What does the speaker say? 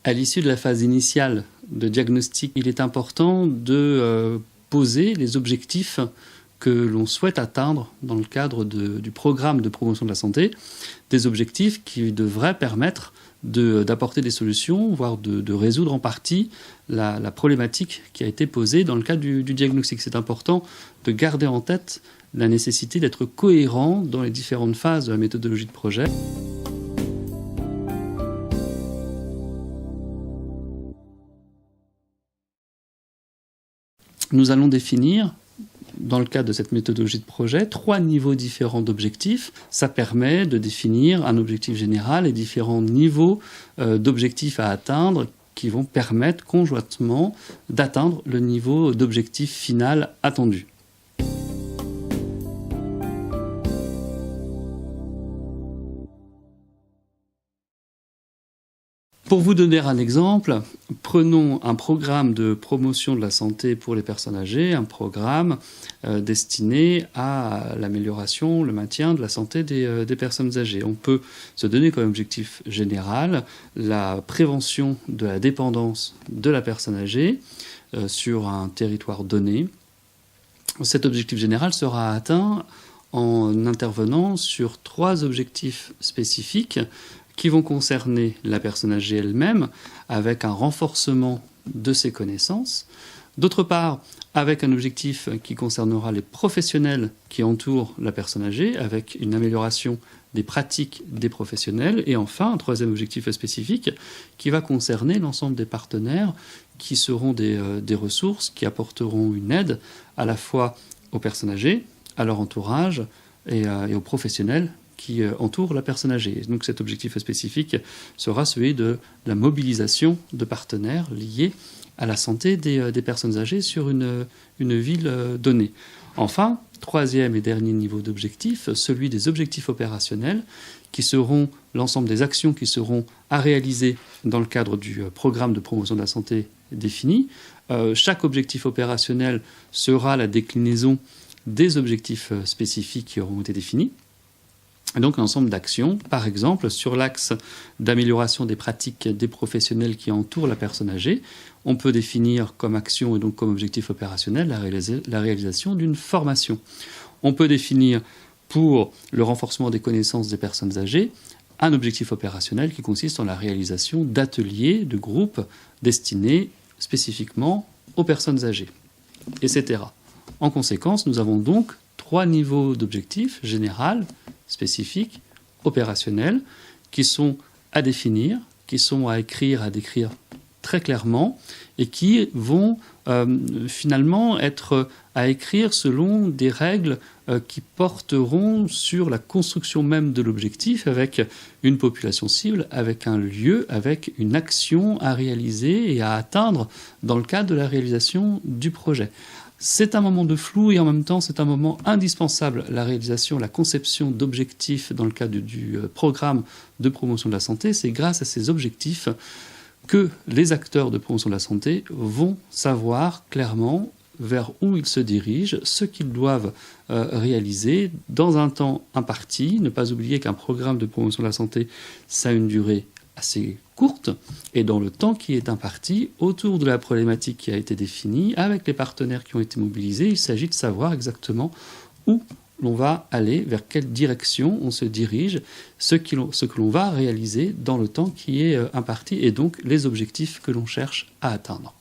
À l'issue de la phase initiale de diagnostic, il est important de poser les objectifs que l'on souhaite atteindre dans le cadre du programme de promotion de la santé, des objectifs qui devraient permettre d'apporter des solutions, voire de résoudre en partie la problématique qui a été posée dans le cadre du diagnostic. C'est important de garder en tête la nécessité d'être cohérent dans les différentes phases de la méthodologie de projet. Nous allons définir, dans le cadre de cette méthodologie de projet, 3 niveaux différents d'objectifs. Ça permet de définir un objectif général et différents niveaux d'objectifs à atteindre qui vont permettre conjointement d'atteindre le niveau d'objectif final attendu. Pour vous donner un exemple, prenons un programme de promotion de la santé pour les personnes âgées, un programme destiné à l'amélioration, le maintien de la santé des personnes âgées. On peut se donner comme objectif général la prévention de la dépendance de la personne âgée sur un territoire donné. Cet objectif général sera atteint en intervenant sur 3 objectifs spécifiques qui vont concerner la personne âgée elle-même, avec un renforcement de ses connaissances. D'autre part, avec un objectif qui concernera les professionnels qui entourent la personne âgée, avec une amélioration des pratiques des professionnels. Et enfin, un 3e objectif spécifique qui va concerner l'ensemble des partenaires qui seront des ressources, qui apporteront une aide à la fois aux personnes âgées, à leur entourage et aux professionnels qui entoure la personne âgée. Donc cet objectif spécifique sera celui de la mobilisation de partenaires liés à la santé des personnes âgées sur une ville donnée. Enfin, 3e et dernier niveau d'objectif, celui des objectifs opérationnels, qui seront l'ensemble des actions qui seront à réaliser dans le cadre du programme de promotion de la santé défini. Chaque objectif opérationnel sera la déclinaison des objectifs spécifiques qui auront été définis. Et donc un ensemble d'actions, par exemple sur l'axe d'amélioration des pratiques des professionnels qui entourent la personne âgée, on peut définir comme action et donc comme objectif opérationnel la réalisation d'une formation. On peut définir pour le renforcement des connaissances des personnes âgées un objectif opérationnel qui consiste en la réalisation d'ateliers, de groupes destinés spécifiquement aux personnes âgées, etc. En conséquence, nous avons donc 3 niveaux d'objectifs général, spécifiques, opérationnels, qui sont à définir, qui sont à décrire très clairement, et qui vont finalement être à écrire selon des règles qui porteront sur la construction même de l'objectif, avec une population cible, avec un lieu, avec une action à réaliser et à atteindre dans le cadre de la réalisation du projet. C'est un moment de flou et en même temps c'est un moment indispensable, la réalisation, la conception d'objectifs dans le cadre du programme de promotion de la santé. C'est grâce à ces objectifs que les acteurs de promotion de la santé vont savoir clairement vers où ils se dirigent, ce qu'ils doivent réaliser dans un temps imparti. Ne pas oublier qu'un programme de promotion de la santé, ça a une durée assez courte, et dans le temps qui est imparti, autour de la problématique qui a été définie, avec les partenaires qui ont été mobilisés, il s'agit de savoir exactement où l'on va aller, vers quelle direction on se dirige, ce que l'on va réaliser dans le temps qui est imparti, et donc les objectifs que l'on cherche à atteindre.